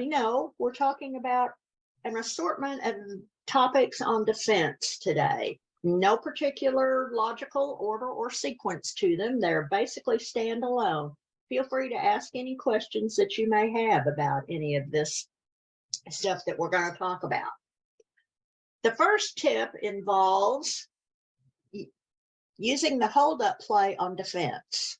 We're talking about an assortment of topics on defense today. No particular logical order or sequence to them. They're basically standalone. Feel free to ask any questions that you may have about any of this stuff that we're going to talk about. The first tip involves using the hold-up play on defense.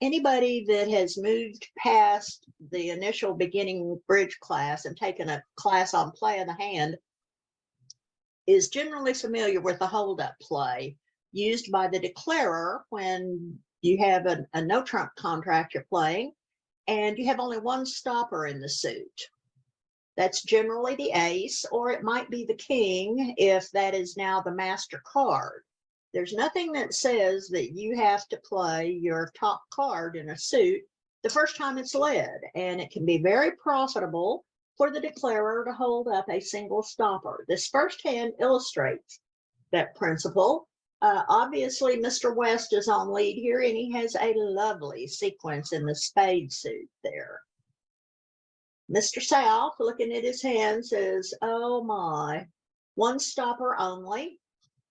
Anybody that has moved past the initial beginning bridge class and taken a class on play of the hand is generally familiar with the hold-up play used by the declarer when you have a no-trump contract you're playing and you have only one stopper in the suit. That's generally the ace, or it might be the king if that is now the master card. There's nothing that says that you have to play your top card in a suit the first time it's led, and it can be very profitable for the declarer to hold up a single stopper. This first hand illustrates that principle. Obviously, Mr. West is on lead here, and he has a lovely sequence in the spade suit there. Mr. South, looking at his hand, says, oh my, one stopper only.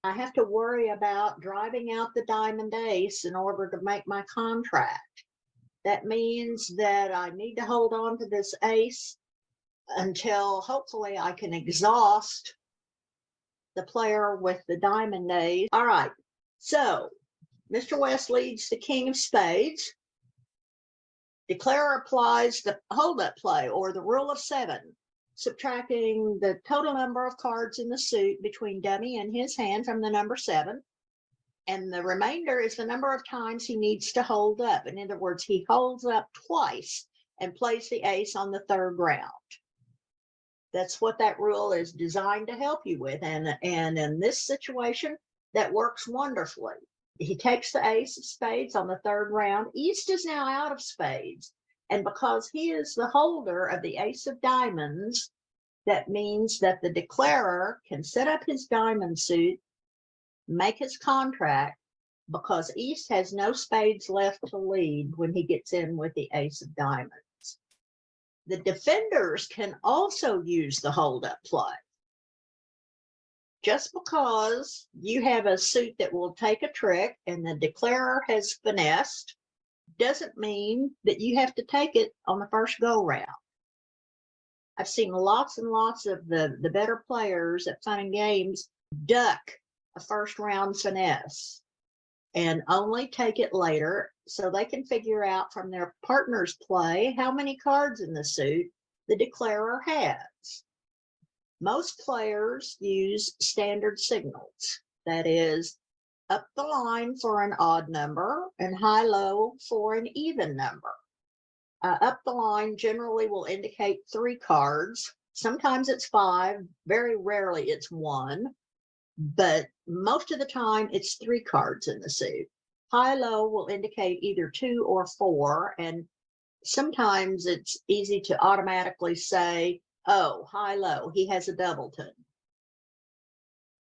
I have to worry about driving out the diamond ace in order to make my contract. That means that I need to hold on to this ace until hopefully I can exhaust the player with the diamond ace. All right, so Mr. West leads the king of spades. Declarer applies the hold-up play, or the rule of 7, subtracting the total number of cards in the suit between dummy and his hand from the number 7. And the remainder is the number of times he needs to hold up. In other words, he holds up twice and plays the ace on the third round. That's what that rule is designed to help you with. And in this situation, that works wonderfully. He takes the ace of spades on the third round. East is now out of spades. And because he is the holder of the ace of diamonds, that means that the declarer can set up his diamond suit, make his contract, because East has no spades left to lead when he gets in with the ace of diamonds. The defenders can also use the hold-up play. Just because you have a suit that will take a trick and the declarer has finessed doesn't mean that you have to take it on the first go round. I've seen lots and lots of the better players at Fun and Games duck a first round finesse and only take it later so they can figure out from their partner's play how many cards in the suit the declarer has. Most players use standard signals, that is, up the line for an odd number and high-low for an even number. Up the line generally will indicate 3 cards. Sometimes it's 5, very rarely it's 1, but most of the time it's 3 cards in the suit. High-low will indicate either 2 or 4, and sometimes it's easy to automatically say, oh, high-low, he has a doubleton.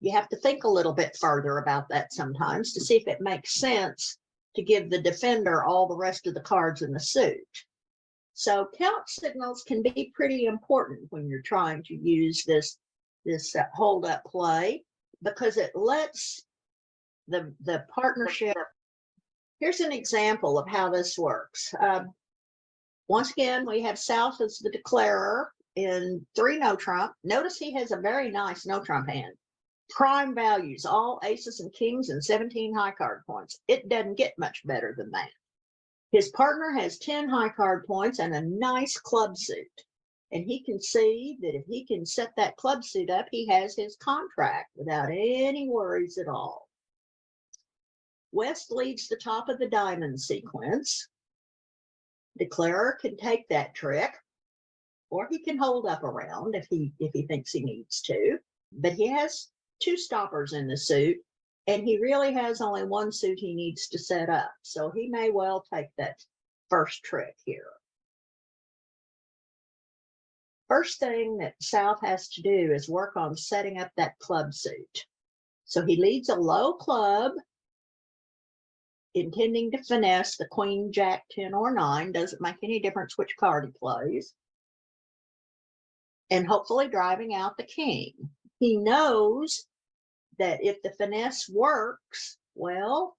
You have to think a little bit further about that sometimes to see if it makes sense to give the defender all the rest of the cards in the suit. So count signals can be pretty important when you're trying to use this hold-up play, because it lets the partnership. Here's an example of how this works. Once again, we have South as the declarer in 3 no trump. Notice he has a very nice no trump hand. Prime values, all aces and kings and 17 high card points. It doesn't get much better than that. His partner has 10 high card points and a nice club suit. And he can see that if he can set that club suit up, he has his contract without any worries at all. West leads the top of the diamond sequence. Declarer can take that trick, or he can hold up a round if he thinks he needs to. But he has 2 stoppers in the suit, and he really has only 1 suit he needs to set up. So he may well take that first trick here. First thing that South has to do is work on setting up that club suit. So he leads a low club, intending to finesse the queen, jack, 10, or 9, doesn't make any difference which card he plays, and hopefully driving out the king. He knows that if the finesse works, well,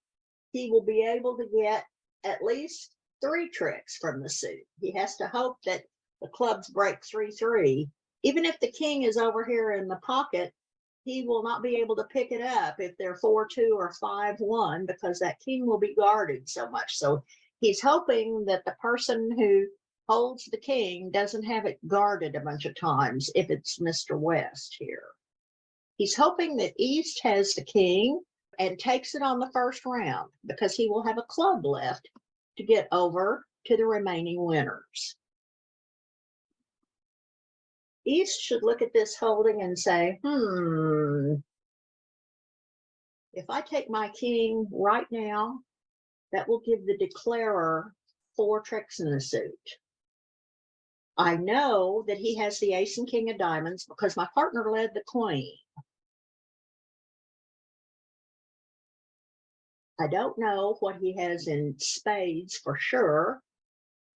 he will be able to get at least 3 tricks from the suit. He has to hope that the clubs break 3-3. Even if the king is over here in the pocket, he will not be able to pick it up if they're 4-2 or 5-1, because that king will be guarded so much. So he's hoping that the person who holds the king doesn't have it guarded a bunch of times if it's Mr. West here. He's hoping that East has the king and takes it on the first round, because he will have a club left to get over to the remaining winners. East should look at this holding and say, if I take my king right now, that will give the declarer 4 tricks in the suit. I know that he has the ace and king of diamonds because my partner led the queen. I don't know what he has in spades for sure,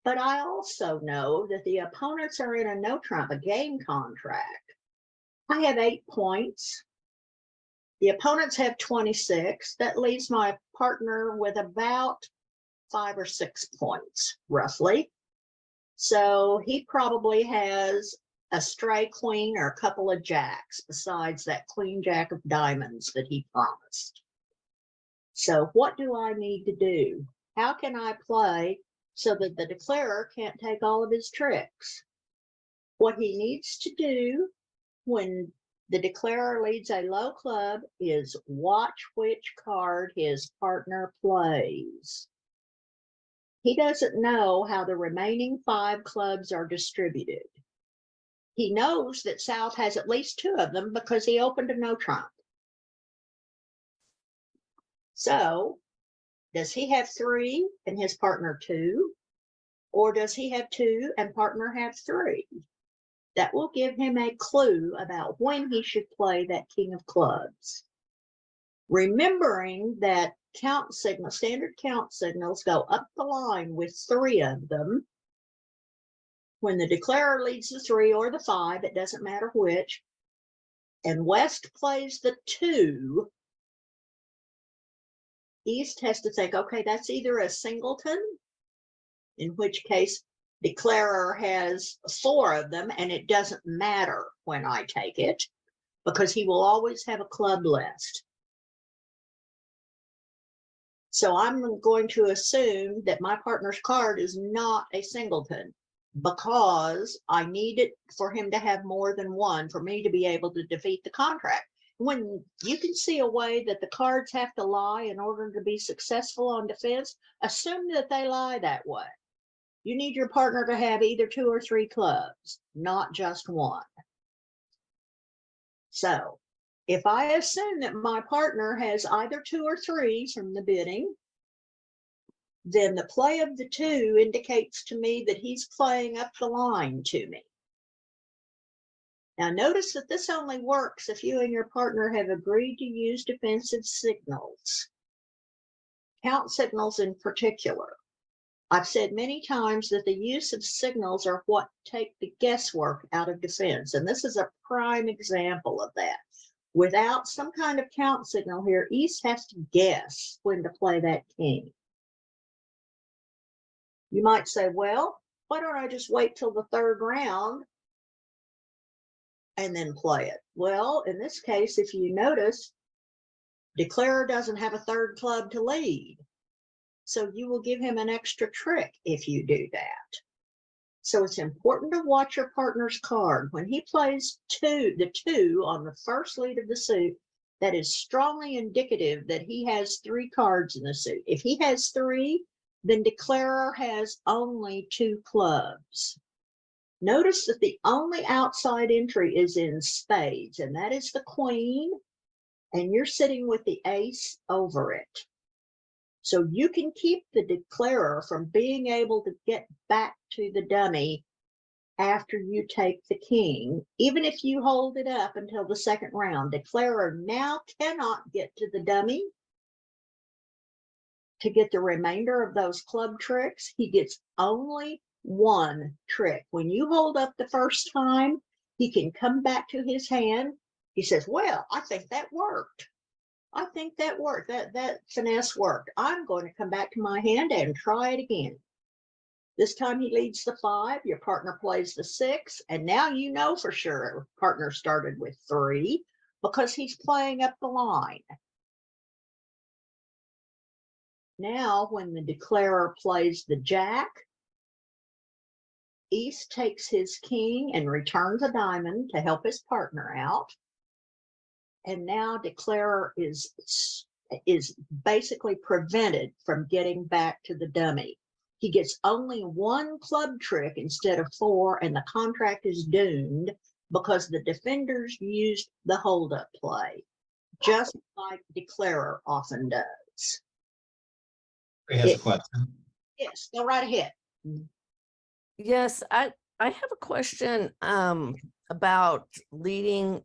but I also know that the opponents are in a no trump, a game contract. I have 8 points. The opponents have 26. That leaves my partner with about 5 or 6 points, roughly. So he probably has a stray queen or a couple of jacks besides that queen, jack of diamonds that he promised. So what do I need to do? How can I play so that the declarer can't take all of his tricks? What he needs to do when the declarer leads a low club is watch which card his partner plays. He doesn't know how the remaining 5 clubs are distributed. He knows that South has at least 2 of them because he opened a no trump. So, does he have 3 and his partner 2? Or does he have 2 and partner have 3? That will give him a clue about when he should play that king of clubs. Remembering that standard count signals go up the line with 3 of them. When the declarer leads the 3 or the 5, it doesn't matter which, and West plays the 2, East has to think, okay, that's either a singleton, in which case declarer has 4 of them, and it doesn't matter when I take it, because he will always have a club left. So I'm going to assume that my partner's card is not a singleton, because I need it for him to have more than 1 for me to be able to defeat the contract. When you can see a way that the cards have to lie in order to be successful on defense, assume that they lie that way. You need your partner to have either 2 or 3 clubs, not just 1. So if I assume that my partner has either 2 or 3 from the bidding, then the play of the 2 indicates to me that he's playing up the line to me. Now notice that this only works if you and your partner have agreed to use defensive signals, count signals in particular. I've said many times that the use of signals are what take the guesswork out of defense, and this is a prime example of that. Without some kind of count signal here, East has to guess when to play that king. You might say, well, why don't I just wait till the 3rd round and then play it? Well, in this case, if you notice, declarer doesn't have a 3rd club to lead. So you will give him an extra trick if you do that. So it's important to watch your partner's card. When he plays the 2 on the first lead of the suit, that is strongly indicative that he has 3 cards in the suit. If he has 3, then declarer has only 2 clubs. Notice that the only outside entry is in spades, and that is the queen, and you're sitting with the ace over it. So you can keep the declarer from being able to get back to the dummy after you take the king, even if you hold it up until the 2nd round. Declarer now cannot get to the dummy to get the remainder of those club tricks, he gets only one trick. When you hold up the first time, he can come back to his hand. He says, well, I think that worked. I think that worked. That finesse worked. I'm going to come back to my hand and try it again. This time he leads the 5, your partner plays the 6, and now you know for sure your partner started with 3 because he's playing up the line. Now, when the declarer plays the Jack, East takes his king and returns a diamond to help his partner out. And now declarer is basically prevented from getting back to the dummy. He gets only one club trick instead of 4, and the contract is doomed because the defenders used the hold-up play, just like declarer often does. Has a question. Yes, go right ahead. Yes, I have a question about leading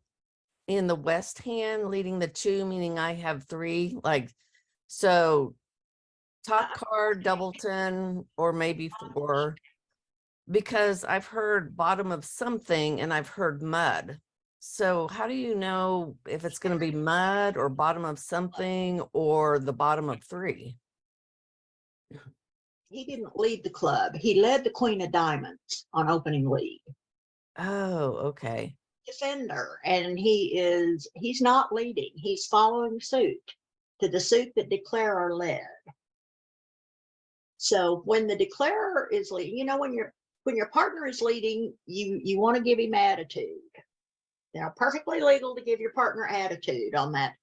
in the West hand, leading the 2, meaning I have 3, like, so top card, doubleton, or maybe 4, because I've heard bottom of something and I've heard mud. So how do you know if it's going to be mud or bottom of something or the bottom of 3? He didn't lead the club. He led the Queen of Diamonds on opening lead. Oh, okay. Defender, and he's not leading. He's following suit to the suit that declarer led. So when the declarer is leading, you know, when your partner is leading, you want to give him attitude. Now, perfectly legal to give your partner attitude on that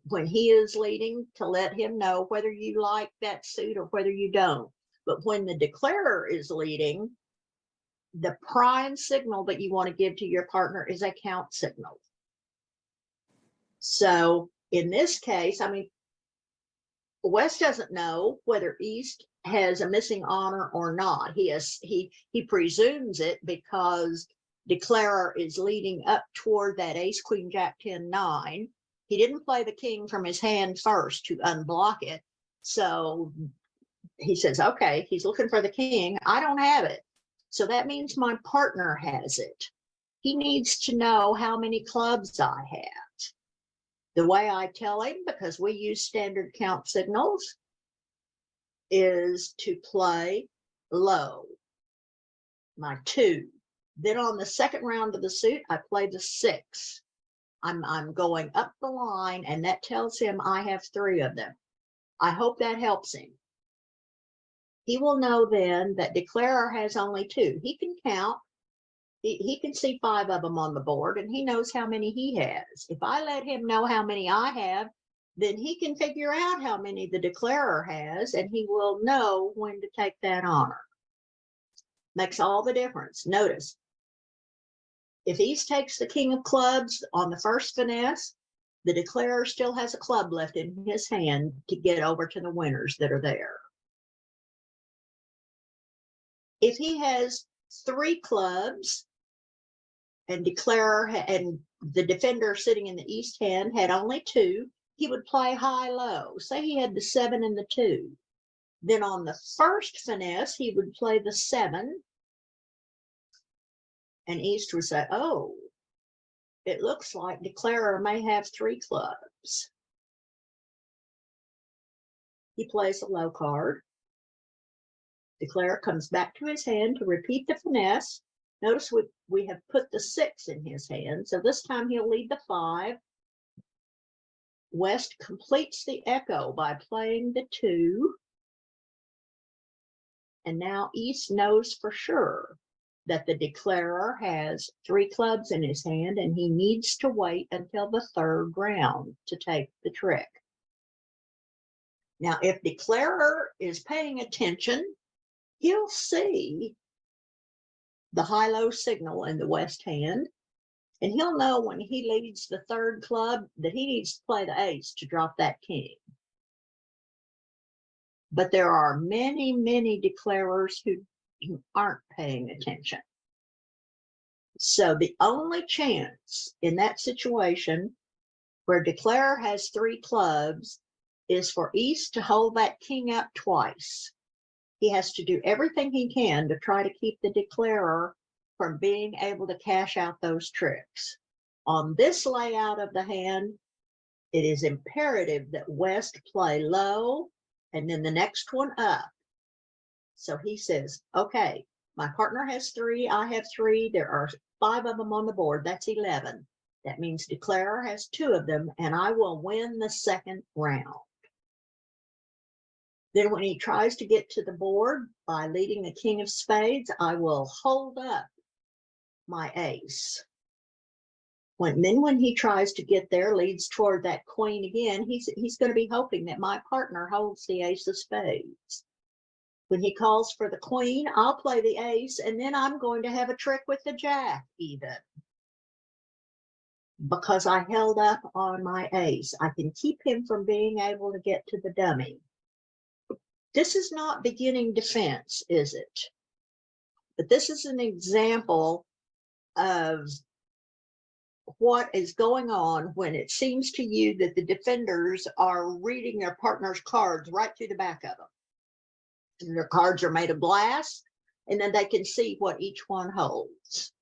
when he is leading, to let him know whether you like that suit or whether you don't. But when the declarer is leading, the prime signal that you want to give to your partner is a count signal. So in this case, I mean, West doesn't know whether East has a missing honor or not. He presumes it because declarer is leading up toward that ace, queen, jack, 10, 9. He didn't play the king from his hand first to unblock it. So he says, okay, he's looking for the king. I don't have it. So that means my partner has it. He needs to know how many clubs I have. The way I tell him, because we use standard count signals, is to play low, my 2. Then on the second round of the suit, I play the 6. I'm going up the line, and that tells him I have 3 of them. I hope that helps him. He will know then that declarer has only 2. He can count. He can see 5 of them on the board, and he knows how many he has. If I let him know how many I have, then he can figure out how many the declarer has, and he will know when to take that honor. Makes all the difference. Notice, if East takes the king of clubs on the first finesse, the declarer still has a club left in his hand to get over to the winners that are there. If he has 3 clubs and declarer and the defender sitting in the East hand had only 2, he would play high-low. Say he had the 7 and the 2. Then on the first finesse, he would play the 7. And East would say, oh, it looks like declarer may have 3 clubs. He plays a low card. Declarer comes back to his hand to repeat the finesse. Notice we have put the 6 in his hand. So this time he'll lead the 5. West completes the echo by playing the 2. And now East knows for sure that the declarer has 3 clubs in his hand, and he needs to wait until the 3rd round to take the trick. Now, if declarer is paying attention, he'll see the high-low signal in the West hand, and he'll know when he leads the 3rd club that he needs to play the ace to drop that king. But there are many, many declarers who aren't paying attention. So the only chance in that situation where declarer has 3 clubs is for East to hold that king up twice. He has to do everything he can to try to keep the declarer from being able to cash out those tricks. On this layout of the hand, it is imperative that West play low and then the next one up. So he says, okay, my partner has 3, I have 3, there are 5 of them on the board, that's 11. That means declarer has 2 of them, and I will win the second round. Then when he tries to get to the board by leading the king of spades, I will hold up my ace. When he tries to get there, leads toward that queen again, he's going to be hoping that my partner holds the ace of spades. When he calls for the queen, I'll play the ace, and then I'm going to have a trick with the jack even. Because I held up on my ace, I can keep him from being able to get to the dummy. This is not beginning defense, is it? But this is an example of what is going on when it seems to you that the defenders are reading their partner's cards right through the back of them. And their cards are made of glass, and then they can see what each one holds.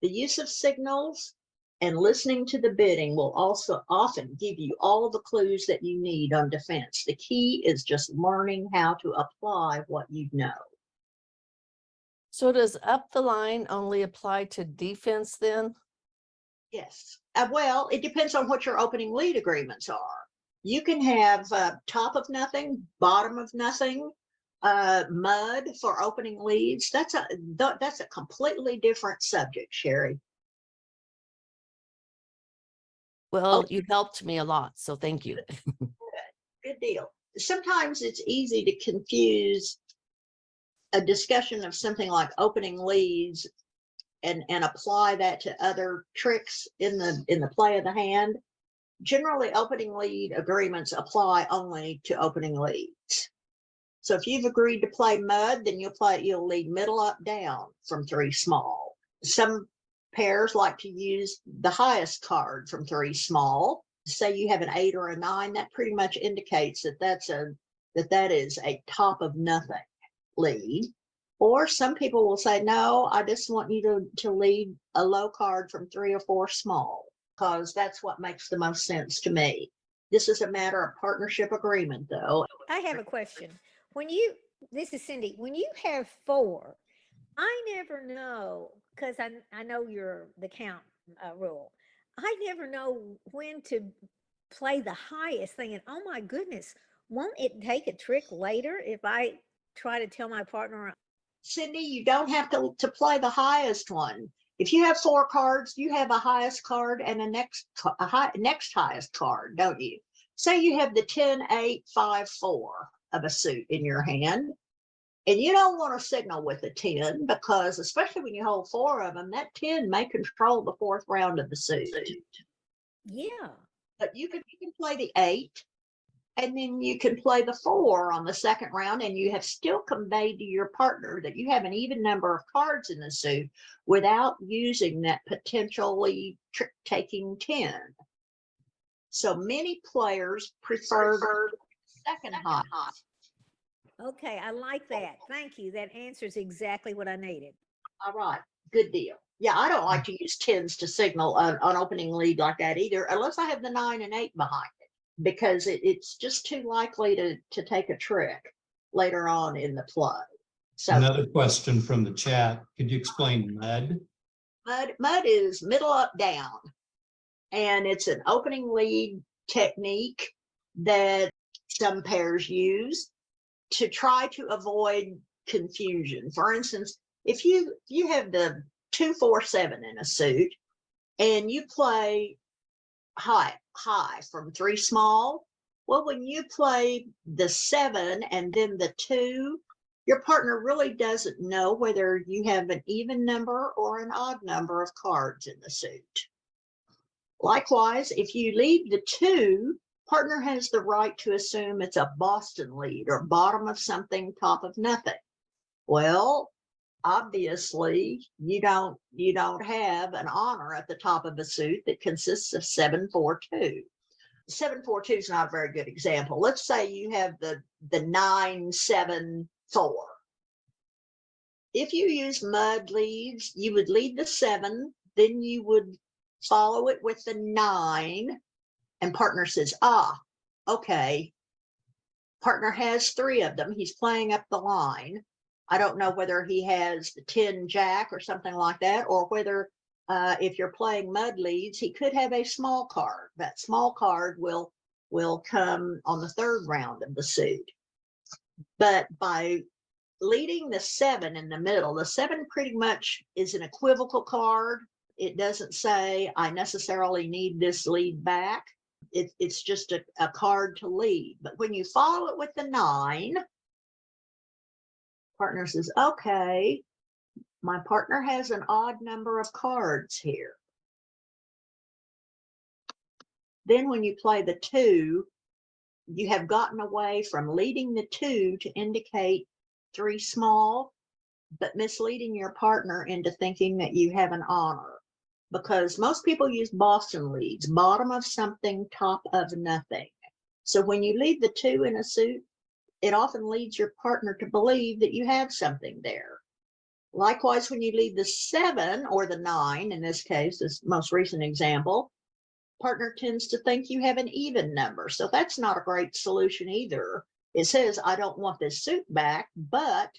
The use of signals and listening to the bidding will also often give you all the clues that you need on defense. The key is just learning how to apply what you know. So does up the line only apply to defense then? Yes. Well, it depends on what your opening lead agreements are. You can have top of nothing, bottom of nothing, mud for opening leads. That's a completely different subject, Sherry. Well, you helped me a lot, so thank you. Good deal. Sometimes it's easy to confuse a discussion of something like opening leads and apply that to other tricks in the play of the hand. Generally, opening lead agreements apply only to opening leads. So if you've agreed to play mud, then you'll lead middle up down from 3 small. Some pairs like to use the highest card from 3 small. Say you have an 8 or a 9, that pretty much indicates that is a top of nothing lead. Or some people will say, no, I just want you to lead a low card from 3 or 4 small, because that's what makes the most sense to me. This is a matter of partnership agreement, though. I have a question. This is Cindy, when you have 4, I never know, because I know the count rule. I never know when to play the highest, thinking, oh my goodness, won't it take a trick later if I try to tell my partner? Cindy, you don't have to play the highest one. If you have 4 cards, you have a highest card and a next highest card, don't you? Say you have the 10, 8, 5, 4 of a suit in your hand, and you don't want to signal with a 10, because especially when you hold 4 of them, that 10 may control the 4th round of the suit. Yeah. But you can play the 8, and then you can play the 4 on the second round, and you have still conveyed to your partner that you have an even number of cards in the suit without using that potentially trick-taking 10. So many players prefer the second highest. Okay, I like that. Thank you. That answers exactly what I needed. All right, good deal. Yeah, I don't like to use 10s to signal an opening lead like that either, unless I have the 9 and 8 behind it, because it's just too likely to take a trick later on in the play. So Another question from the chat. Could you explain mud? Mud is middle up down, and it's an opening lead technique that some pairs use to try to avoid confusion. For instance, if you have the 2, 4, 7 in a suit, and you play high from 3 small, well, when you play the 7 and then the 2, your partner really doesn't know whether you have an even number or an odd number of cards in the suit. Likewise, if you lead the 2, partner has the right to assume it's a Boston lead or bottom of something, top of nothing. Well, obviously, you don't have an honor at the top of a suit that consists of 7, 4, 2. 7-4-2 is not a very good example. Let's say you have the 9-7-4. If you use mud leads, you would lead the 7, then you would follow it with the 9, and partner says, okay, partner has 3 of them. He's playing up the line. I don't know whether he has the 10 jack or something like that, or whether if you're playing mud leads, he could have a small card. That small card will come on the 3rd round of the suit. But by leading the 7 in the middle, the 7 pretty much is an equivocal card. It doesn't say I necessarily need this lead back. It's just a card to lead. But when you follow it with the 9, partner says, okay, my partner has an odd number of cards here. Then when you play the 2, you have gotten away from leading the 2 to indicate 3 small, but misleading your partner into thinking that you have an honor. Because most people use Boston leads, bottom of something, top of nothing. So when you lead the 2 in a suit, it often leads your partner to believe that you have something there. Likewise, when you lead the 7 or the 9, in this case, this most recent example, partner tends to think you have an even number. So that's not a great solution either. It says, I don't want this suit back, but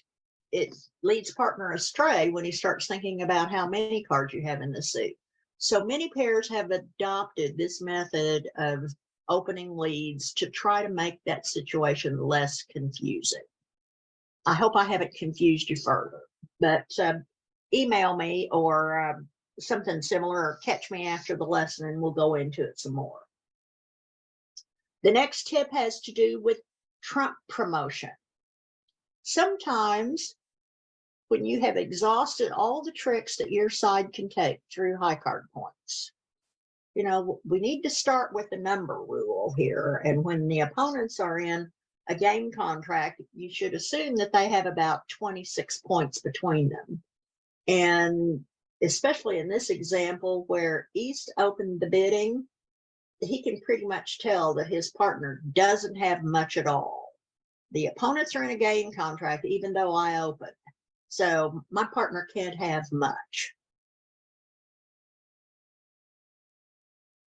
it leads partner astray when he starts thinking about how many cards you have in the suit. So many pairs have adopted this method of opening leads to try to make that situation less confusing. I hope I haven't confused you further, but email me or something similar, or catch me after the lesson and we'll go into it some more. The next tip has to do with trump promotion. Sometimes when you have exhausted all the tricks that your side can take through high card points, you know, we need to start with the number rule here. And when the opponents are in a game contract, you should assume that they have about 26 points between them. And especially in this example where East opened the bidding, he can pretty much tell that his partner doesn't have much at all. The opponents are in a game contract, even though I opened. So my partner can't have much.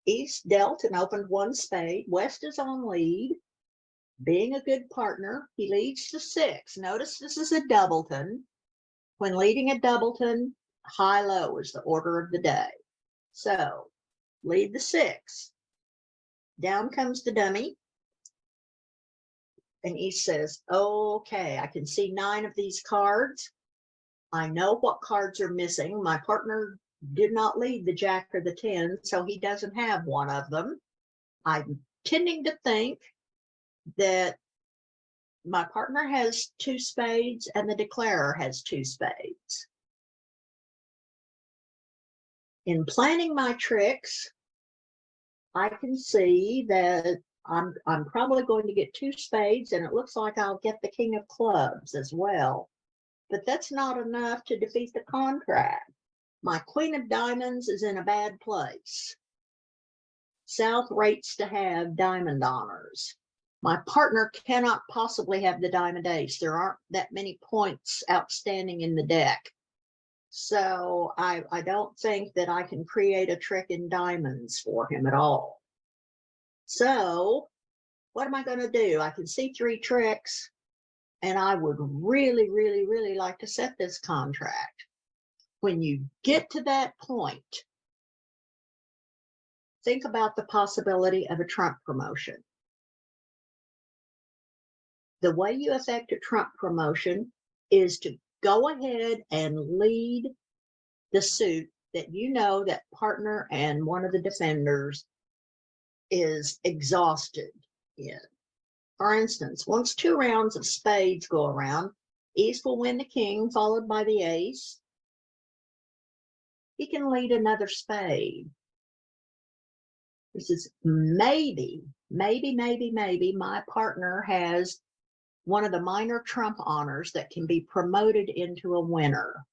East dealt and opened 1 spade. West is on lead. Being a good partner, he leads to 6. Notice this is a doubleton. When leading a doubleton, high-low is the order of the day. So lead the 6. Down comes the dummy. And East says, okay, I can see 9 of these cards. I know what cards are missing. My partner did not lead the jack or the 10, so he doesn't have one of them. I'm tending to think that my partner has 2 spades and the declarer has 2 spades. In planning my tricks, I can see that I'm probably going to get 2 spades, and it looks like I'll get the king of clubs as well. But that's not enough to defeat the contract. My queen of diamonds is in a bad place. South rates to have diamond honors. My partner cannot possibly have the diamond ace. There aren't that many points outstanding in the deck. So I don't think that I can create a trick in diamonds for him at all. So what am I going to do? I can see 3 tricks, and I would really, really, really like to set this contract. When you get to that point, think about the possibility of a trump promotion. The way you affect a trump promotion is to go ahead and lead the suit that you know that partner and one of the defenders is exhausted in. For instance, once 2 rounds of spades go around, East will win the king, followed by the ace. He can lead another spade. This is maybe my partner has one of the minor trump honors that can be promoted into a winner.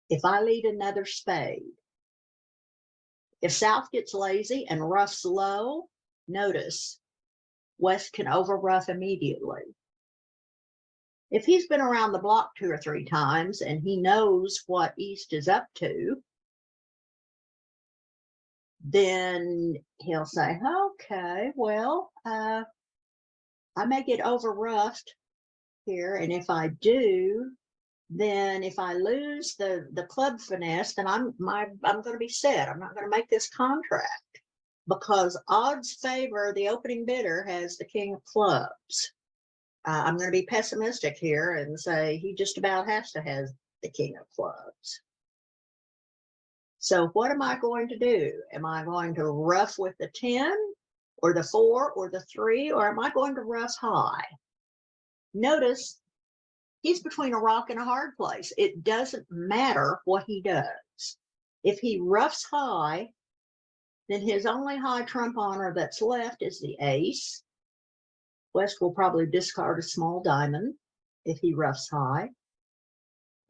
If I lead another spade, If South gets lazy and roughs low, notice West can over rough immediately. If he's been around the block 2 or 3 times and he knows what East is up to, then he'll say, okay, well, I may get over roughed here. And if I do, then if I lose the club finesse, then I'm going to be set. I'm not going to make this contract, because odds favor the opening bidder has the king of clubs. I'm going to be pessimistic here and say he just about has to have the king of clubs. So what am I going to do? Am I going to rough with the 10 or the 4 or the 3, or am I going to rough high? Notice he's between a rock and a hard place. It doesn't matter what he does. If he roughs high, then his only high trump honor that's left is the ace. West will probably discard a small diamond if he roughs high.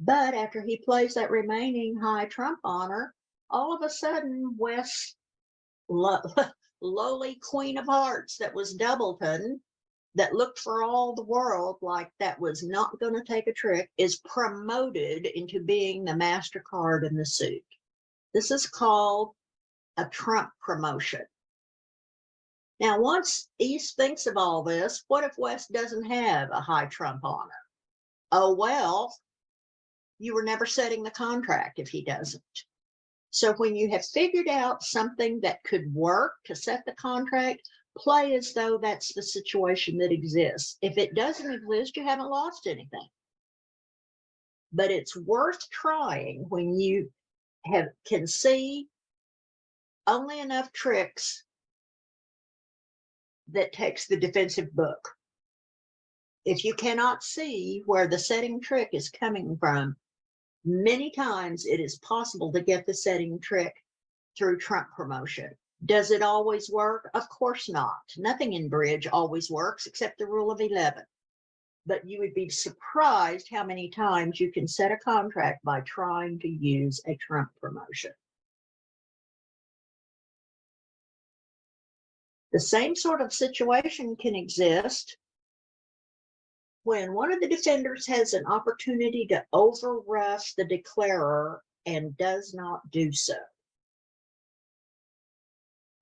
But after he plays that remaining high trump honor, all of a sudden West's lowly queen of hearts that was doubleton, that looked for all the world like that was not going to take a trick, is promoted into being the master card in the suit. This is called a trump promotion. Now, once East thinks of all this, what if West doesn't have a high trump honor? Oh, well, you were never setting the contract if he doesn't. So when you have figured out something that could work to set the contract, play as though that's the situation that exists. If it doesn't exist, you haven't lost anything. But it's worth trying when you can see only enough tricks that takes the defensive book. If you cannot see where the setting trick is coming from, many times it is possible to get the setting trick through trump promotion. Does it always work? Of course not. Nothing in bridge always works except the rule of 11. But you would be surprised how many times you can set a contract by trying to use a trump promotion. The same sort of situation can exist when one of the defenders has an opportunity to overrush the declarer and does not do so.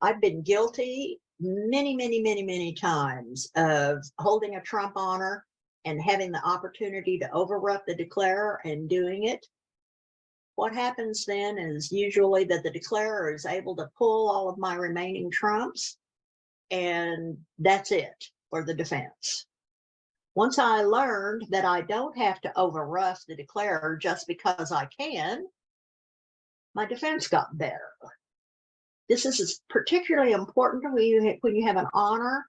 I've been guilty many times of holding a trump honor and having the opportunity to overrush the declarer and doing it. What happens then is usually that the declarer is able to pull all of my remaining trumps, and that's it for the defense. Once I learned that I don't have to overrush the declarer just because I can, my defense got better. This is particularly important when you have an honor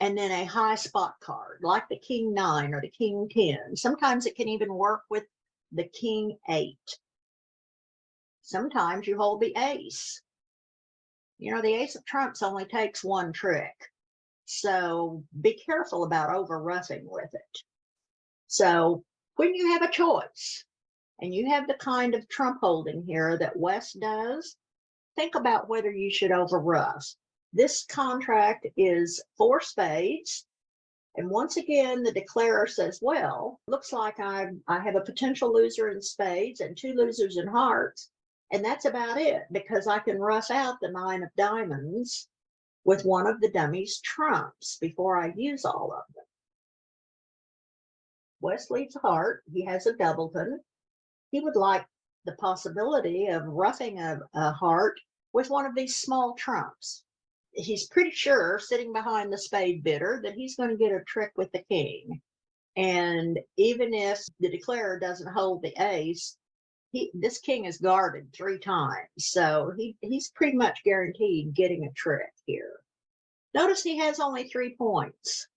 and then a high spot card, like the King 9 or the King 10. Sometimes it can even work with the King 8. Sometimes you hold the ace. You know, the ace of trumps only takes one trick. So be careful about overrushing with it. So when you have a choice and you have the kind of trump holding here that West does, think about whether you should overrush. This contract is 4 spades. And once again, the declarer says, well, looks like I have a potential loser in spades and 2 losers in hearts. And that's about it, because I can rush out the 9 of diamonds with one of the dummies' trumps before I use all of them. West leads a heart. He has a doubleton. He would like the possibility of roughing a heart with one of these small trumps. He's pretty sure, sitting behind the spade bidder, that he's going to get a trick with the king. And even if the declarer doesn't hold the ace, this king is guarded 3 times. So he's pretty much guaranteed getting a trick here. Notice he has only 3 points,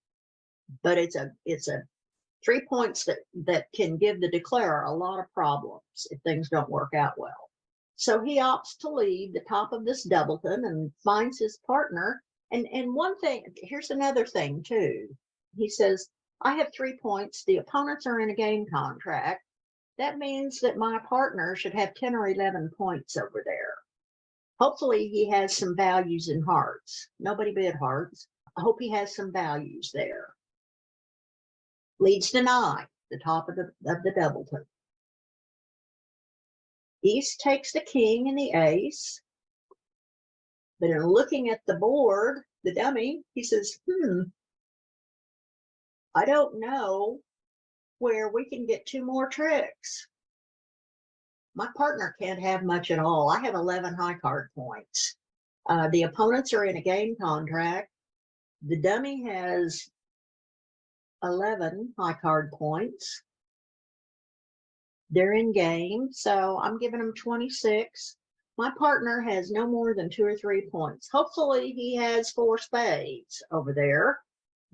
but it's a 3 points that can give the declarer a lot of problems if things don't work out well. So he opts to leave the top of this doubleton and finds his partner. And one thing, here's another thing too. He says, I have 3 points. The opponents are in a game contract. That means that my partner should have 10 or 11 points over there. Hopefully he has some values in hearts. Nobody bid hearts. I hope he has some values there. Leads to 9, the top of the doubleton. East takes the king and the ace. But in looking at the board, the dummy, he says, I don't know where we can get 2 more tricks. My partner can't have much at all. I have 11 high card points. The opponents are in a game contract. The dummy has 11 high card points. They're in game, so I'm giving them 26. My partner has no more than 2 or 3 points. Hopefully he has 4 spades over there.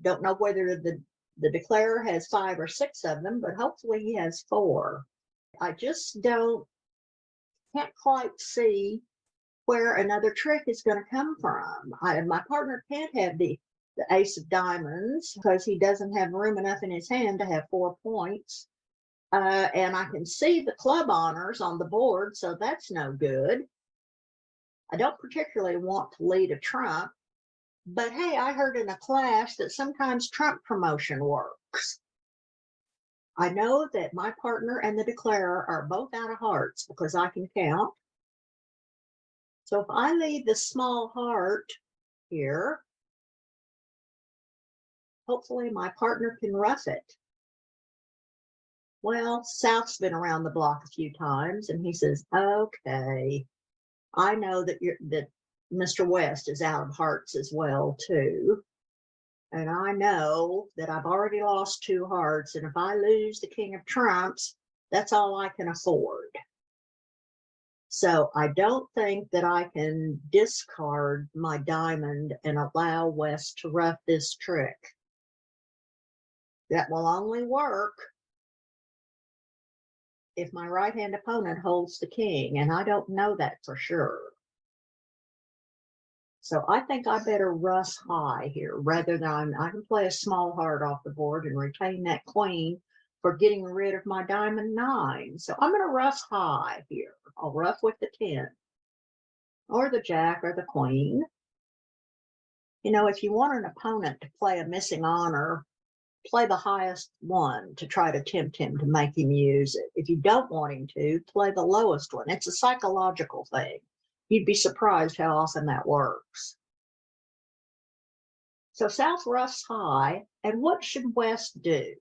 Don't know whether the declarer has 5 or 6 of them, but hopefully he has 4. I just can't quite see where another trick is going to come from. My partner can't have the ace of diamonds because he doesn't have room enough in his hand to have 4 points. And I can see the club honors on the board, so that's no good. I don't particularly want to lead a trump, but hey, I heard in a class that sometimes trump promotion works. I know that my partner and the declarer are both out of hearts because I can count. So if I lead the small heart here, hopefully my partner can ruff it. Well, South's been around the block a few times, and he says, okay, I know that Mr. West is out of hearts as well, too. And I know that I've already lost 2 hearts, and if I lose the king of trumps, that's all I can afford. So I don't think that I can discard my diamond and allow West to ruff this trick. That will only work if my right-hand opponent holds the king, and I don't know that for sure. So I think I better Russ high here rather than I can play a small heart off the board and retain that queen for getting rid of my diamond 9. So I'm going to Russ high here. I'll ruff with the 10 or the jack or the queen. You know, if you want an opponent to play a missing honor, play the highest one to try to tempt him to make him use it. If you don't want him to, play the lowest one. It's a psychological thing. You'd be surprised how often that works. So South Ruffs high, and what should West do?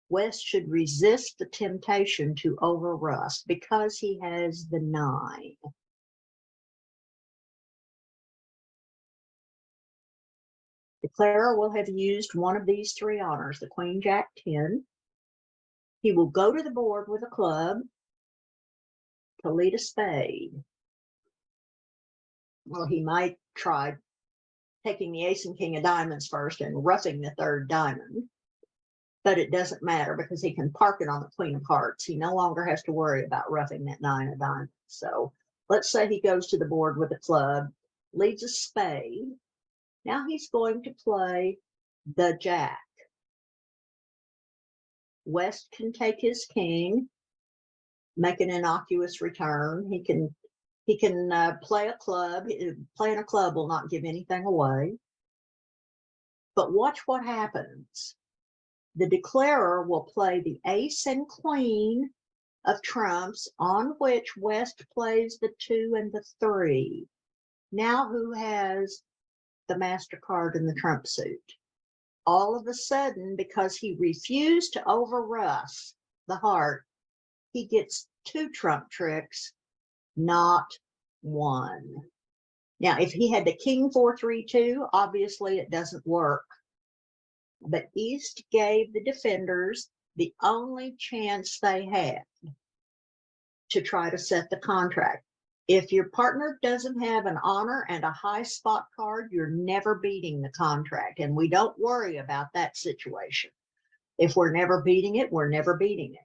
West should resist the temptation to over-rust because he has the 9. Declarer will have used one of these 3 honors, the queen, jack, 10. He will go to the board with a club to lead a spade. Well, he might try taking the ace and king of diamonds first and roughing the 3rd diamond, but it doesn't matter because he can park it on the queen of hearts. He no longer has to worry about roughing that 9 of diamonds. So let's say he goes to the board with a club, leads a spade. Now he's going to play the jack. West can take his king, make an innocuous return. He can play a club. Playing a club will not give anything away. But watch what happens. The declarer will play the ace and queen of trumps, on which West plays the 2 and the 3. Now who has the master card in the trump suit? All of a sudden, because he refused to over-rust the heart, he gets 2 trump tricks, not 1. Now, if he had the king 4-3-2, obviously it doesn't work. But East gave the defenders the only chance they had to try to set the contract. If your partner doesn't have an honor and a high spot card, you're never beating the contract. And we don't worry about that situation. If we're never beating it, we're never beating it.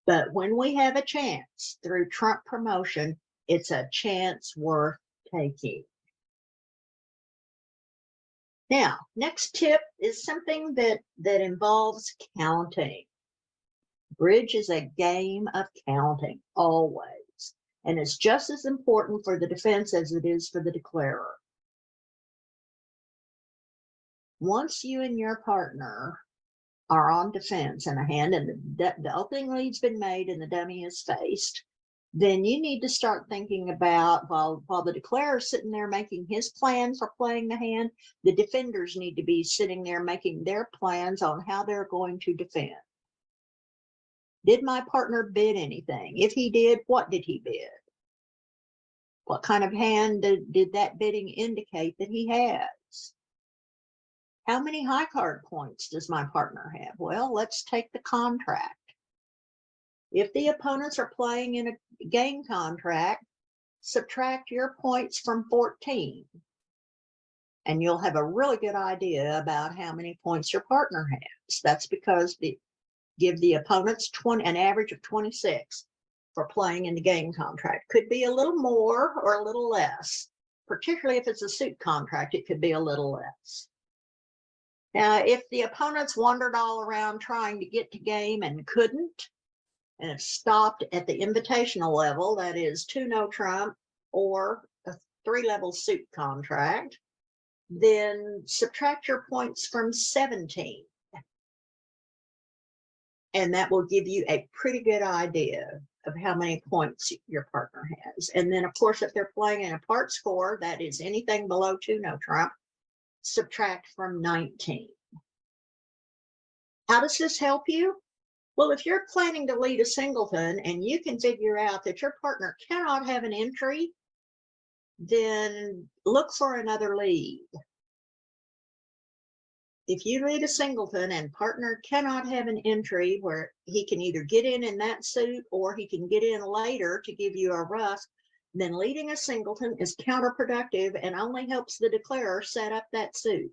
But when we have a chance through trump promotion, it's a chance worth taking. Now, next tip is something that involves counting. Bridge is a game of counting, always. And it's just as important for the defense as it is for the declarer. Once you and your partner are on defense and a hand and the opening lead's been made and the dummy is faced, then you need to start thinking about, while the declarer is sitting there making his plan for playing the hand, the defenders need to be sitting there making their plans on how they're going to defend. Did my partner bid anything? If he did, what did he bid? What kind of hand did that bidding indicate that he has? How many high card points does my partner have? Well, let's take the contract. If the opponents are playing in a game contract, subtract your points from 14. And you'll have a really good idea about how many points your partner has. That's because give the opponents an average of 26 for playing in the game contract. Could be a little more or a little less. Particularly if it's a suit contract, it could be a little less. Now, if the opponents wandered all around trying to get to game and couldn't, and have stopped at the invitational level, that is 2 no trump or a 3-level suit contract, then subtract your points from 17. And that will give you a pretty good idea of how many points your partner has. And then, of course, if they're playing in a part score, that is anything below 2 no trump, subtract from 19. How does this help you? Well, if you're planning to lead a singleton and you can figure out that your partner cannot have an entry, then look for another lead. If you lead a singleton and partner cannot have an entry where he can either get in that suit or he can get in later to give you a ruff, then leading a singleton is counterproductive and only helps the declarer set up that suit.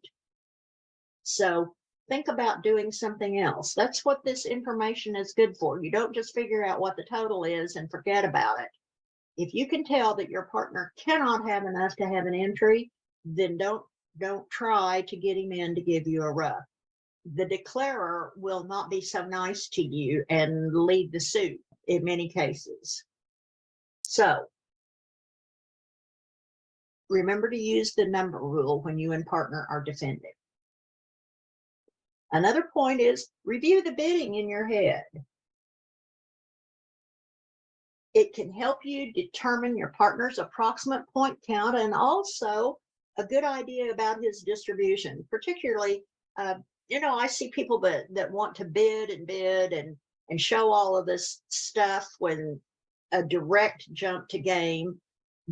So think about doing something else. That's what this information is good for. You don't just figure out what the total is and forget about it. If you can tell that your partner cannot have enough to have an entry, then don't try to get him in to give you a ruff. The declarer will not be so nice to you and lead the suit in many cases. So remember to use the number rule when you and partner are defending. Another point is review the bidding in your head. It can help you determine your partner's approximate point count and also a good idea about his distribution. Particularly, I see people that want to bid and show all of this stuff when a direct jump to game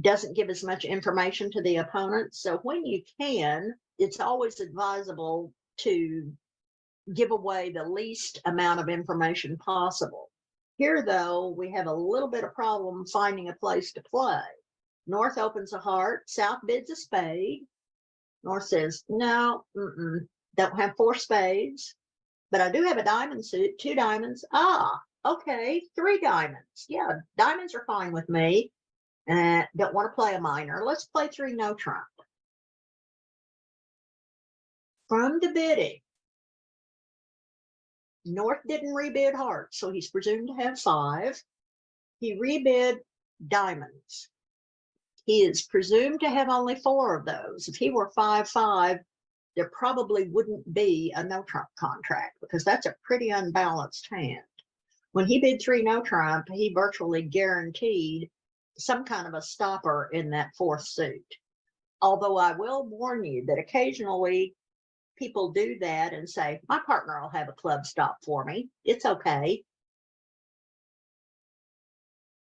doesn't give as much information to the opponent. So when you can, it's always advisable to give away the least amount of information possible. Here, though, we have a little bit of problem finding a place to play. North opens a heart, South bids a spade. North says, no, don't have 4 spades, but I do have a diamond suit, 2 diamonds. Okay, 3 diamonds. Yeah, diamonds are fine with me. Don't want to play a minor. Let's play 3 no trump. From the bidding, North didn't rebid hearts, so he's presumed to have 5. He rebid diamonds. He is presumed to have only 4 of those. If he were 5-5, there probably wouldn't be a no trump contract because that's a pretty unbalanced hand. When he bid 3 no trump, he virtually guaranteed some kind of a stopper in that 4th suit. Although I will warn you that occasionally people do that and say, my partner will have a club stop for me. It's okay.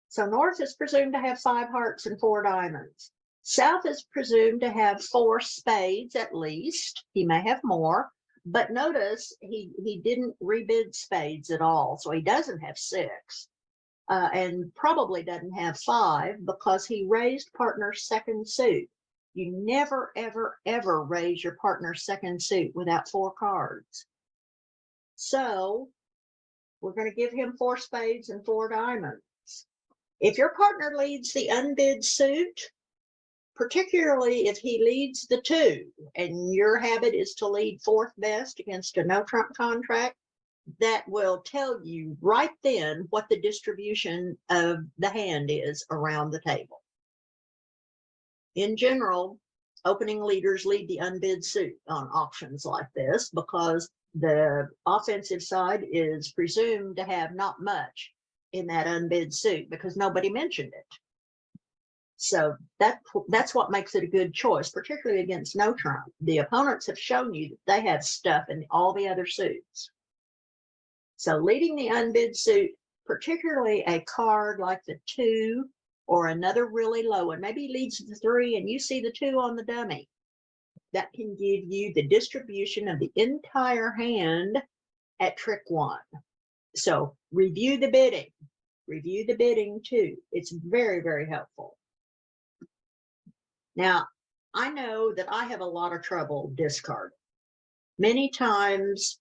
So North is presumed to have 5 hearts and 4 diamonds. South is presumed to have 4 spades at least. He may have more, but notice he didn't rebid spades at all. So he doesn't have 6 and probably doesn't have 5 because he raised partner's 2nd suit. You never, ever, ever raise your partner's 2nd suit without 4 cards. So we're going to give him 4 spades and 4 diamonds. If your partner leads the unbid suit, particularly if he leads the 2 and your habit is to lead 4th best against a no trump contract, that will tell you right then what the distribution of the hand is around the table. In general, opening leaders lead the unbid suit on auctions like this because the offensive side is presumed to have not much in that unbid suit because nobody mentioned it. So that's what makes it a good choice, particularly against no trump. The opponents have shown you that they have stuff in all the other suits. So leading the unbid suit, particularly a card like the 2 or another really low one, maybe leads the 3 and you see the 2 on the dummy. That can give you the distribution of the entire hand at trick 1. So review the bidding too. It's very, very helpful. Now, I know that I have a lot of trouble discarding. Many times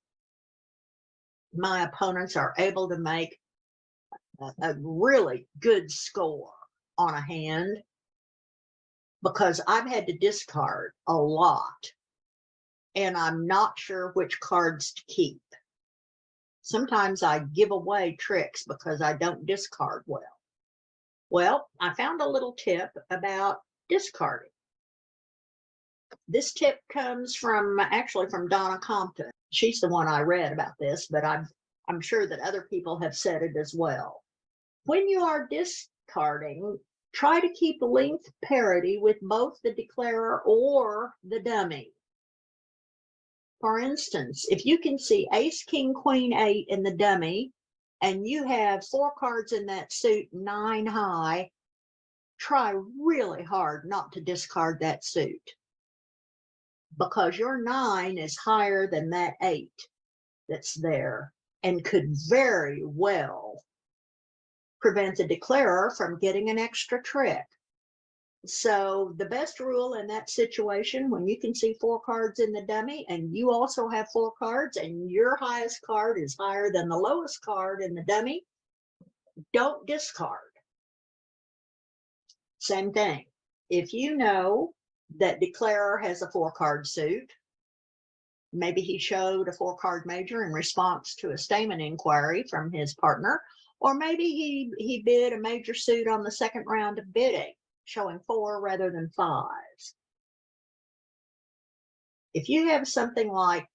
my opponents are able to make a really good score on a hand because I've had to discard a lot and I'm not sure which cards to keep. Sometimes I give away tricks because I don't discard well. Well, I found a little tip about discarding. This tip comes from actually from Donna Compton. She's the one I read about this, but I'm sure that other people have said it as well. When you are discarding, try to keep length parity with both the declarer or the dummy. For instance, if you can see ace, king, queen, 8 in the dummy, and you have 4 cards in that suit 9 high, try really hard not to discard that suit because your 9 is higher than that 8 that's there and could very well prevent the declarer from getting an extra trick. So the best rule in that situation, when you can see 4 cards in the dummy and you also have 4 cards and your highest card is higher than the lowest card in the dummy, don't discard. Same thing. If you know that declarer has a 4-card suit, maybe he showed a 4-card major in response to a statement inquiry from his partner, or maybe he bid a major suit on the second round of bidding, showing 4 rather than 5s. If you have something like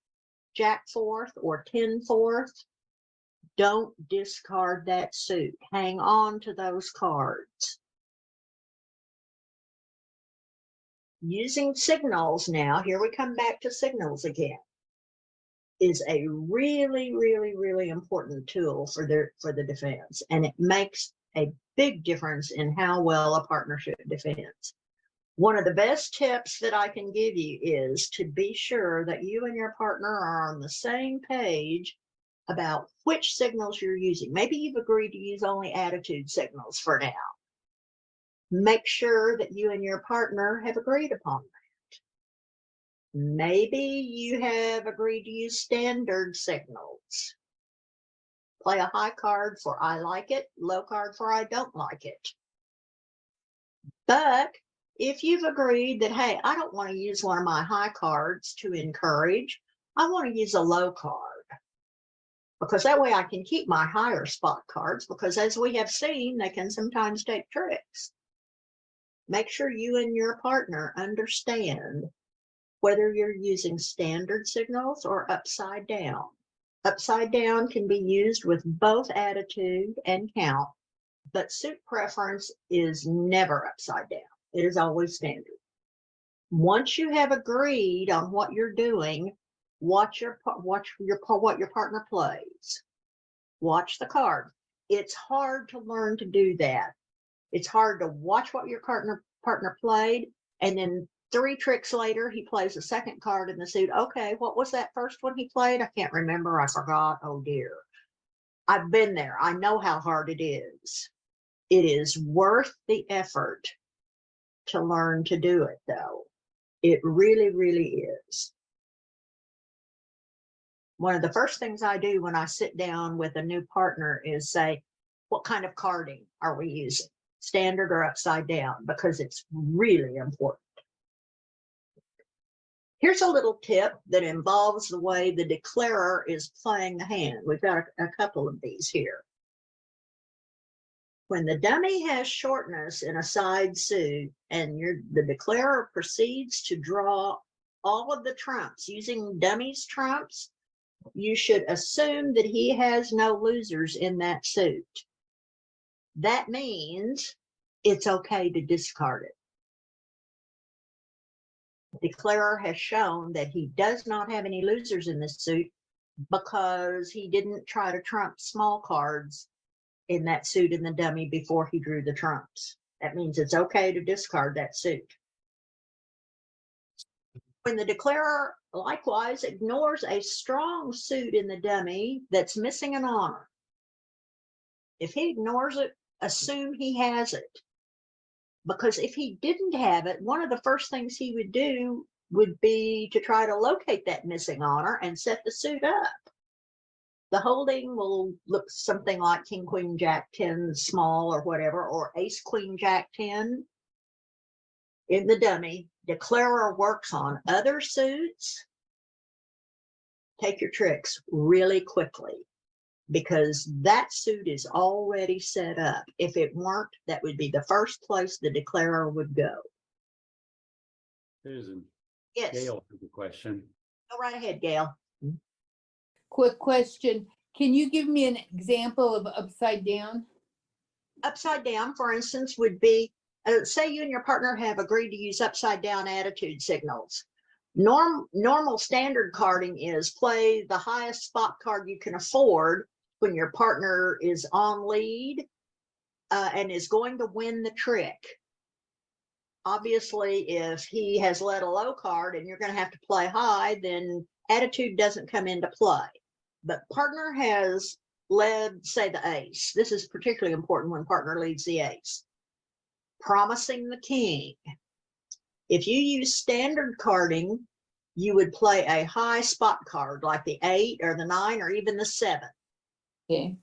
Jack 4th or 10 4th, don't discard that suit. Hang on to those cards. Using signals now, here we come back to signals again, is a really, really, really important tool for the defense. And it makes a big difference in how well a partnership defends. One of the best tips that I can give you is to be sure that you and your partner are on the same page about which signals you're using. Maybe you've agreed to use only attitude signals for now. Make sure that you and your partner have agreed upon that. Maybe you have agreed to use standard signals. Play a high card for I like it, low card for I don't like it. But if you've agreed that, hey, I don't want to use one of my high cards to encourage, I want to use a low card. Because that way I can keep my higher spot cards, because as we have seen, they can sometimes take tricks. Make sure you and your partner understand whether you're using standard signals or upside down. Upside down can be used with both attitude and count, but suit preference is never upside down. It is always standard. Once you have agreed on what you're doing, watch what your partner plays. Watch the card. It's hard to learn to do that. It's hard to watch what your partner played, and then 3 tricks later, he plays a second card in the suit. Okay, what was that first one he played? I can't remember. I forgot. Oh dear. I've been there. I know how hard it is. It is worth the effort to learn to do it, though. It really, really is. One of the first things I do when I sit down with a new partner is say, what kind of carding are we using? Standard or upside down? Because it's really important. Here's a little tip that involves the way the declarer is playing the hand. We've got a couple of these here. When the dummy has shortness in a side suit and the declarer proceeds to draw all of the trumps using dummy's trumps, you should assume that he has no losers in that suit. That means it's okay to discard it. The declarer has shown that he does not have any losers in this suit because he didn't try to trump small cards in that suit in the dummy before he drew the trumps. That means it's okay to discard that suit. When the declarer likewise ignores a strong suit in the dummy that's missing an honor, if he ignores it, assume he has it. Because if he didn't have it, one of the first things he would do would be to try to locate that missing honor and set the suit up. The holding will look something like King, Queen, Jack 10 small or whatever, or Ace, Queen, Jack 10 in the dummy. Declarer works on other suits. Take your tricks really quickly because that suit is already set up. If it weren't, that would be the first place the declarer would go. Susan. Yes, Gail has a question. go right ahead, Gail. Quick question. Can you give me an example of upside down? Upside down, for instance, would be, say you and your partner have agreed to use upside down attitude signals. Normal standard carding is play the highest spot card you can afford when your partner is on lead and is going to win the trick. Obviously, if he has led a low card and you're going to have to play high, then attitude doesn't come into play. But partner has led, say, the ace. This is particularly important when partner leads the ace. Promising the king. If you use standard carding, you would play a high spot card like the 8 or the 9 or even the 7. Okay.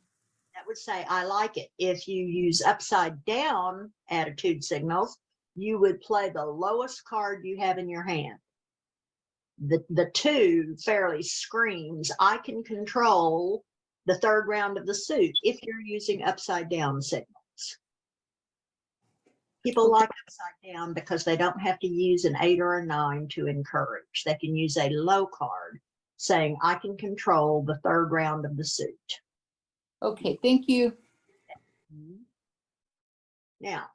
That would say, I like it. If you use upside down attitude signals, you would play the lowest card you have in your hand. The 2 fairly screams, I can control the third round of the suit if you're using upside down signals. People like upside down because they don't have to use an 8 or a 9 to encourage. They can use a low card saying, I can control the third round of the suit. Okay, thank you. Now,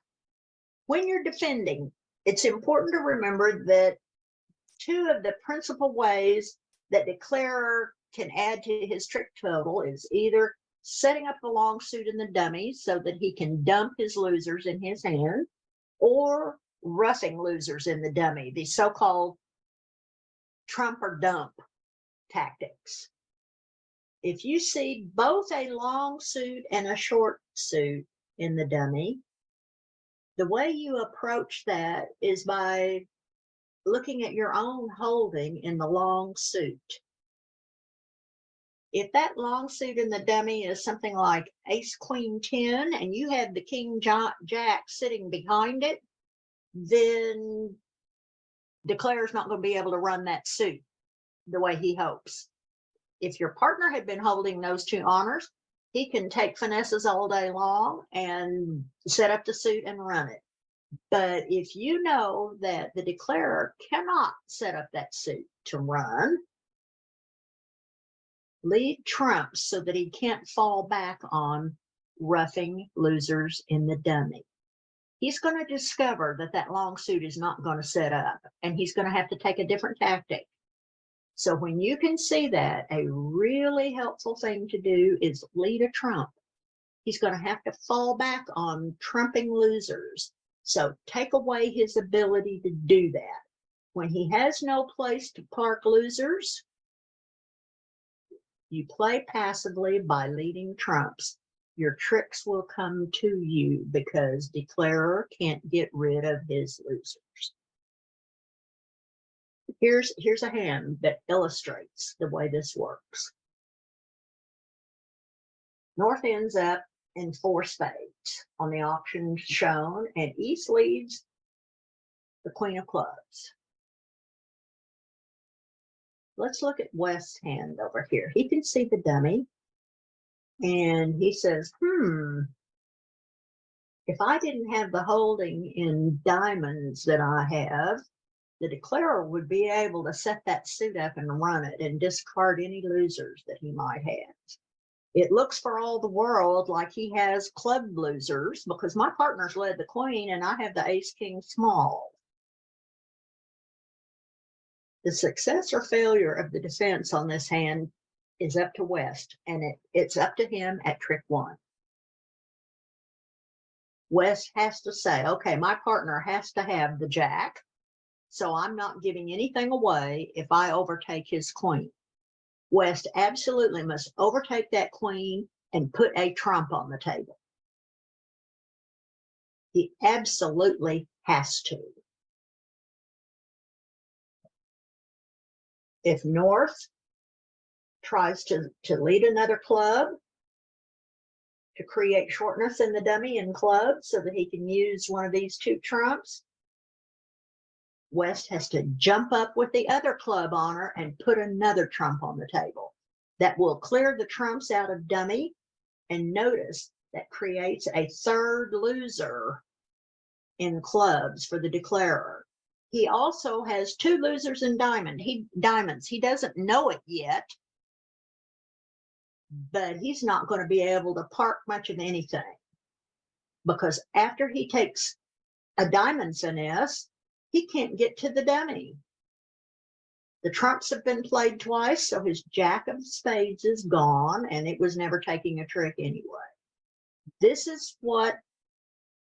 when you're defending, it's important to remember that 2 of the principal ways that declarer can add to his trick total is either setting up the long suit in the dummy so that he can dump his losers in his hand, or roughing losers in the dummy, the so-called trump or dump tactics. If you see both a long suit and a short suit in the dummy, the way you approach that is by looking at your own holding in the long suit. If that long suit in the dummy is something like Ace, Queen, 10, and you have the King, Jack sitting behind it, then declarer's not going to be able to run that suit the way he hopes. If your partner had been holding those 2 honors, he can take finesses all day long and set up the suit and run it. But if you know that the declarer cannot set up that suit to run, leave trumps so that he can't fall back on roughing losers in the dummy. He's going to discover that that long suit is not going to set up, and he's going to have to take a different tactic. So when you can see that, a really helpful thing to do is lead a trump. He's going to have to fall back on trumping losers. So take away his ability to do that. When he has no place to park losers, you play passively by leading trumps. Your tricks will come to you because declarer can't get rid of his losers. Here's a hand that illustrates the way this works. North ends up in 4 spades on the option shown, and East leads the Queen of Clubs. let's look at West's hand over here. He can see the dummy. And he says, if I didn't have the holding in diamonds that I have, the declarer would be able to set that suit up and run it and discard any losers that he might have. It looks for all the world like he has club losers because my partner's led the queen and I have the ace king small. The success or failure of the defense on this hand is up to West, and it's up to him at trick 1. West has to say, okay, my partner has to have the jack, so I'm not giving anything away if I overtake his queen. West absolutely must overtake that queen and put a trump on the table. He absolutely has to. If North tries to lead another club to create shortness in the dummy and club so that he can use one of these 2 trumps, West has to jump up with the other club honor and put another trump on the table. That will clear the trumps out of dummy, and notice that creates a 3rd loser in clubs for the declarer. He also has 2 losers in diamonds. He doesn't know it yet, but he's not going to be able to park much of anything because after he takes a diamond finesse, he can't get to the dummy. The trumps have been played twice, so his jack of spades is gone, and it was never taking a trick anyway. This is what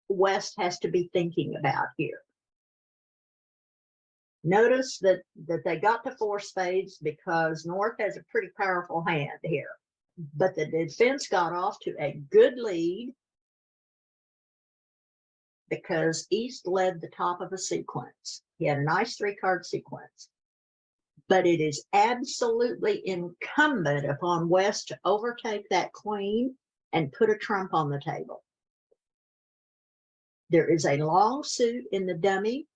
West has to be thinking about here. Notice that they got to 4 spades because North has a pretty powerful hand here, but the defense got off to a good lead because East led the top of a sequence. He had a nice 3-card sequence. But it is absolutely incumbent upon West to overtake that queen and put a trump on the table. There is a long suit in the dummy,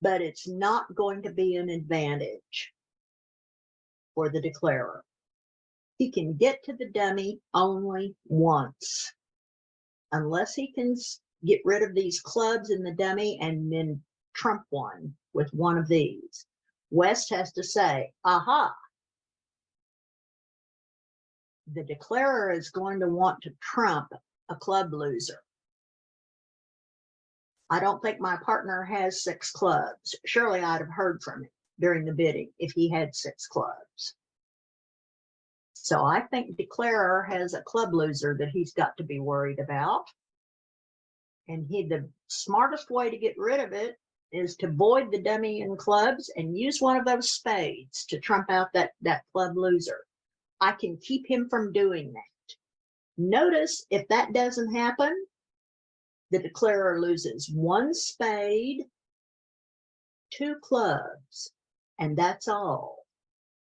but it's not going to be an advantage for the declarer. He can get to the dummy only once, unless he can get rid of these clubs in the dummy and then trump one with one of these. West has to say, aha, the declarer is going to want to trump a club loser. I don't think my partner has 6 clubs. Surely I'd have heard from him during the bidding if he had 6 clubs. So I think declarer has a club loser that he's got to be worried about. And the smartest way to get rid of it is to void the dummy in clubs and use one of those spades to trump out that club loser. I can keep him from doing that. Notice if that doesn't happen, the declarer loses 1 spade, 2 clubs, and that's all,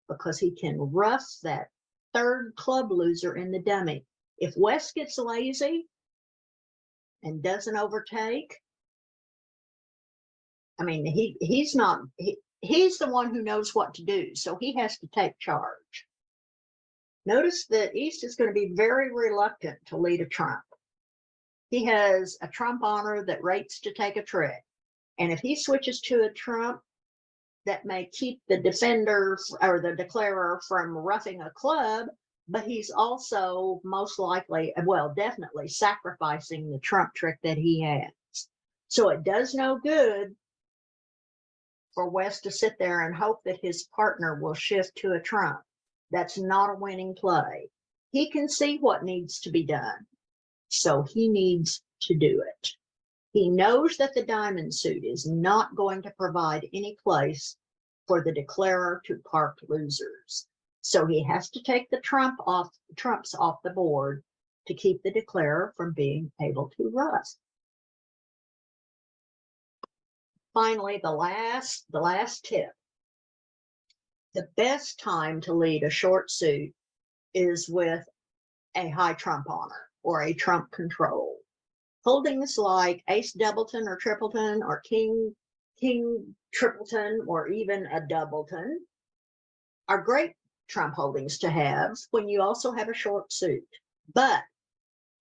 because he can ruff that 3rd club loser in the dummy. If West gets lazy and doesn't overtake, I mean, he's the one who knows what to do, so he has to take charge. Notice that East is going to be very reluctant to lead a trump. He has a trump honor that rates to take a trick, and if he switches to a trump, that may keep the defender or the declarer from roughing a club, but he's also most likely, well, definitely sacrificing the trump trick that he has. So it does no good for West to sit there and hope that his partner will shift to a trump. That's not a winning play. He can see what needs to be done, so he needs to do it. He knows that the diamond suit is not going to provide any place for the declarer to park losers. So he has to take the trumps off the board to keep the declarer from being able to rust. Finally, the last tip. The best time to lead a short suit is with a high trump honor or a trump control. Holdings like ace doubleton or tripleton or king tripleton or even a doubleton are great trump holdings to have when you also have a short suit. But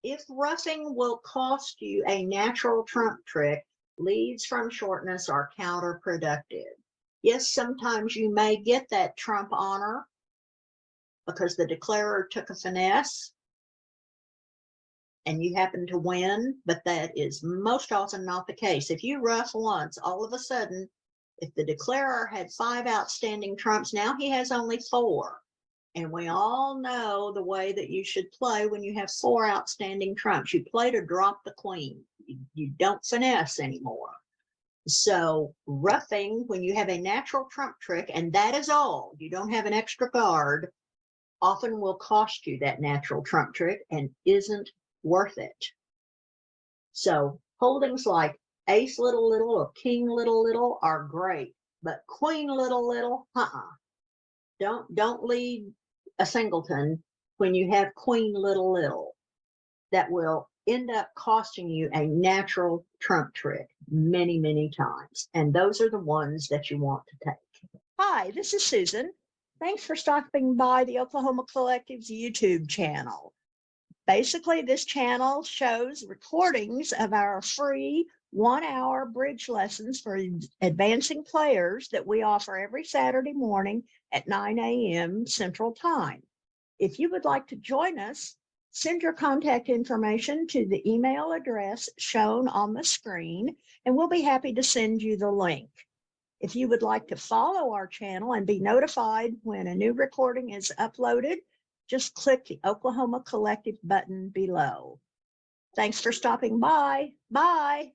if roughing will cost you a natural trump trick, leads from shortness are counterproductive. Yes, sometimes you may get that trump honor because the declarer took a finesse and you happen to win, but that is most often not the case. If you rough once, all of a sudden, if the declarer had 5 outstanding trumps, now he has only 4. And we all know the way that you should play when you have 4 outstanding trumps. You play to drop the queen. You don't finesse anymore. So roughing, when you have a natural trump trick, and that is all, you don't have an extra guard, often will cost you that natural trump trick and isn't worth it. So holdings like ace little little or king little little are great, but queen little little, don't lead a singleton when you have queen little little. That will end up costing you a natural trump trick many, many times. And those are the ones that you want to take. Hi, this is Susan. Thanks for stopping by the Oklahoma Collective's YouTube channel. Basically, this channel shows recordings of our free 1-hour bridge lessons for advancing players that we offer every Saturday morning at 9 a.m. Central Time. If you would like to join us, send your contact information to the email address shown on the screen, and we'll be happy to send you the link. If you would like to follow our channel and be notified when a new recording is uploaded, just click the Oklahoma Collective button below. Thanks for stopping by. Bye.